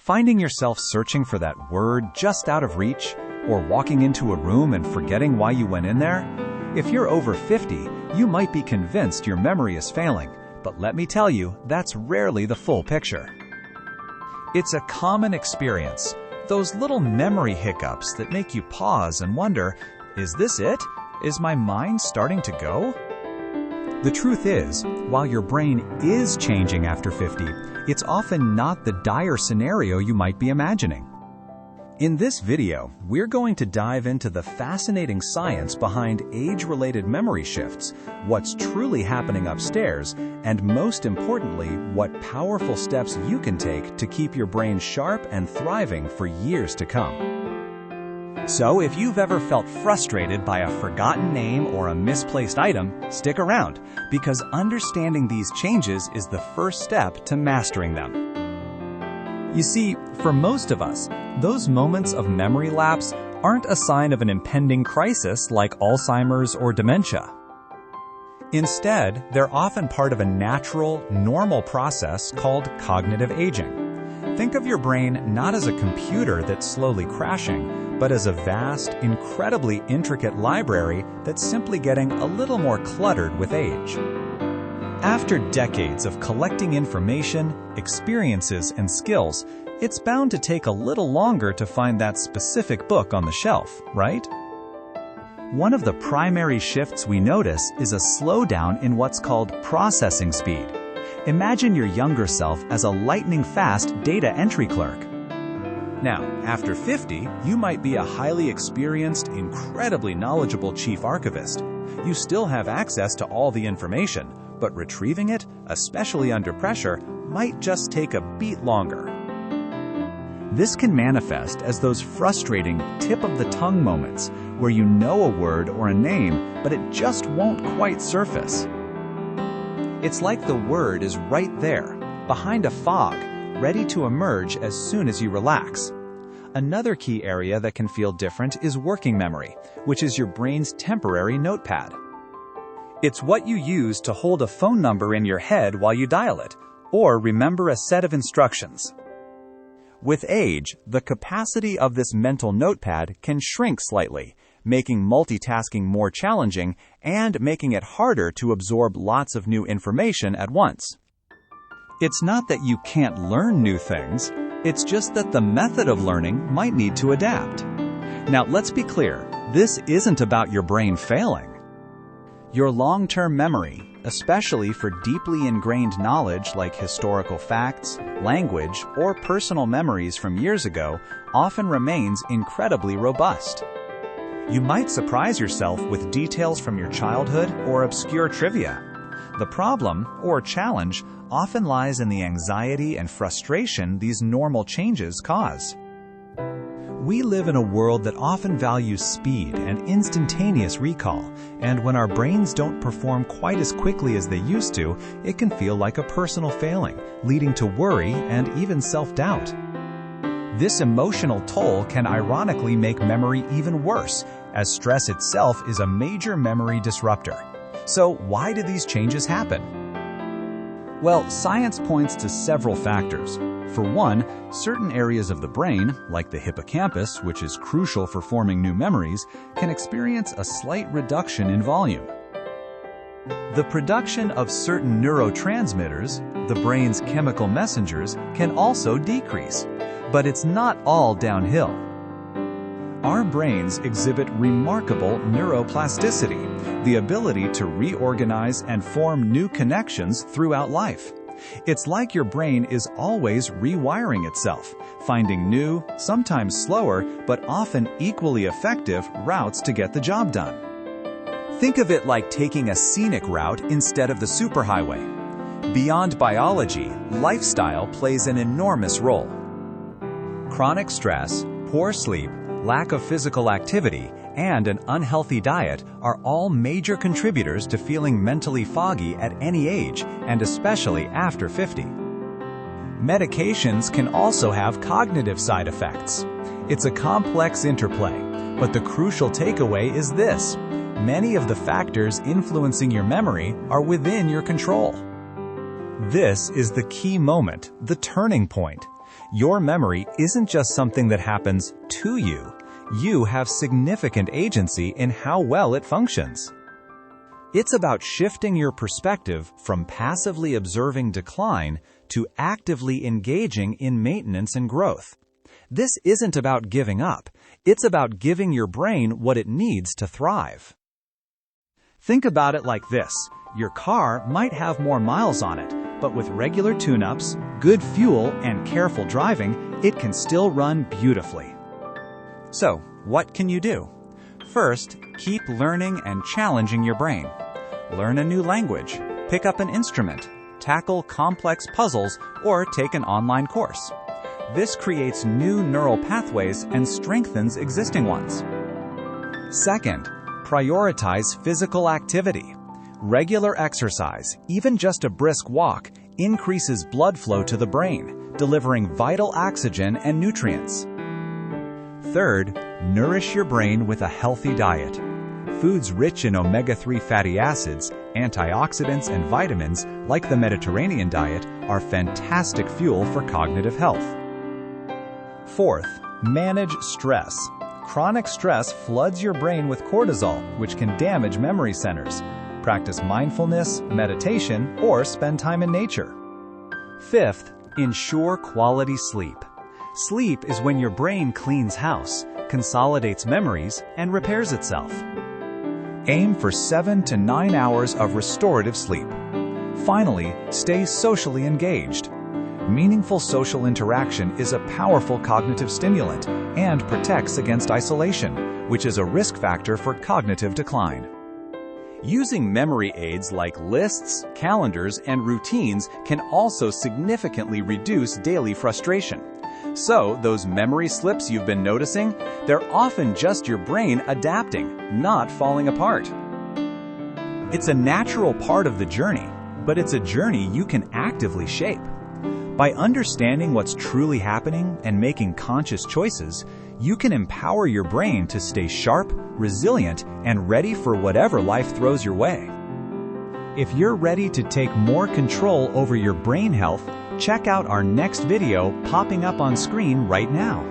Finding yourself searching for that word just out of reach, or walking into a room and forgetting why you went in there? If you're over 50, you might be convinced your memory is failing, but let me tell you, that's rarely the full picture. It's a common experience, those little memory hiccups that make you pause and wonder, is this it? Is my mind starting to go? The truth is, while your brain is changing after 50, it's often not the dire scenario you might be imagining. In this video, we're going to dive into the fascinating science behind age-related memory shifts, what's truly happening upstairs, and most importantly, what powerful steps you can take to keep your brain sharp and thriving for years to come. So if you've ever felt frustrated by a forgotten name or a misplaced item, stick around, because understanding these changes is the first step to mastering them. You see, for most of us, those moments of memory lapse aren't a sign of an impending crisis like Alzheimer's or dementia. Instead, they're often part of a natural, normal process called cognitive aging. Think of your brain not as a computer that's slowly crashing, but as a vast, incredibly intricate library that's simply getting a little more cluttered with age. After decades of collecting information, experiences, and skills, it's bound to take a little longer to find that specific book on the shelf, right? One of the primary shifts we notice is a slowdown in what's called processing speed. Imagine your younger self as a lightning-fast data entry clerk. Now, after 50, you might be a highly experienced, incredibly knowledgeable chief archivist. You still have access to all the information, but retrieving it, especially under pressure, might just take a beat longer. This can manifest as those frustrating tip-of-the-tongue moments where you know a word or a name, but it just won't quite surface. It's like the word is right there, behind a fog, ready to emerge as soon as you relax. Another key area that can feel different is working memory, which is your brain's temporary notepad. It's what you use to hold a phone number in your head while you dial it, or remember a set of instructions. With age, the capacity of this mental notepad can shrink slightly, making multitasking more challenging and making it harder to absorb lots of new information at once. It's not that you can't learn new things, it's just that the method of learning might need to adapt. Now, let's be clear, this isn't about your brain failing. Your long-term memory, especially for deeply ingrained knowledge like historical facts, language, or personal memories from years ago, often remains incredibly robust. You might surprise yourself with details from your childhood or obscure trivia. The problem, or challenge, often lies in the anxiety and frustration these normal changes cause. We live in a world that often values speed and instantaneous recall, and when our brains don't perform quite as quickly as they used to, it can feel like a personal failing, leading to worry and even self-doubt. This emotional toll can ironically make memory even worse, as stress itself is a major memory disruptor. So why do these changes happen? Well, science points to several factors. For one, certain areas of the brain, like the hippocampus, which is crucial for forming new memories, can experience a slight reduction in volume. The production of certain neurotransmitters, the brain's chemical messengers, can also decrease. But it's not all downhill. Our brains exhibit remarkable neuroplasticity, the ability to reorganize and form new connections throughout life. It's like your brain is always rewiring itself, finding new, sometimes slower, but often equally effective routes to get the job done. Think of it like taking a scenic route instead of the superhighway. Beyond biology, lifestyle plays an enormous role. Chronic stress, poor sleep, lack of physical activity, and an unhealthy diet are all major contributors to feeling mentally foggy at any age, and especially after 50. Medications can also have cognitive side effects. It's a complex interplay, but the crucial takeaway is this: many of the factors influencing your memory are within your control. This is the key moment, the turning point. Your memory isn't just something that happens to you. You have significant agency in how well it functions. It's about shifting your perspective from passively observing decline to actively engaging in maintenance and growth. This isn't about giving up. It's about giving your brain what it needs to thrive. Think about it like this. Your car might have more miles on it, but with regular tune-ups, good fuel, and careful driving, it can still run beautifully. So, what can you do? First, keep learning and challenging your brain. Learn a new language, pick up an instrument, tackle complex puzzles, or take an online course. This creates new neural pathways and strengthens existing ones. Second, prioritize physical activity. Regular exercise, even just a brisk walk, increases blood flow to the brain, delivering vital oxygen and nutrients. Third, nourish your brain with a healthy diet. Foods rich in omega-3 fatty acids, antioxidants, and vitamins, like the Mediterranean diet, are fantastic fuel for cognitive health. Fourth, manage stress. Chronic stress floods your brain with cortisol, which can damage memory centers. Practice mindfulness, meditation, or spend time in nature. Fifth, ensure quality sleep. Sleep is when your brain cleans house, consolidates memories, and repairs itself. Aim for 7 to 9 hours of restorative sleep. Finally, stay socially engaged. Meaningful social interaction is a powerful cognitive stimulant and protects against isolation, which is a risk factor for cognitive decline. Using memory aids like lists, calendars, and routines can also significantly reduce daily frustration. So, those memory slips you've been noticing, they're often just your brain adapting, not falling apart. It's a natural part of the journey, but it's a journey you can actively shape. By understanding what's truly happening and making conscious choices, you can empower your brain to stay sharp, resilient, and ready for whatever life throws your way. If you're ready to take more control over your brain health, check out our next video popping up on screen right now.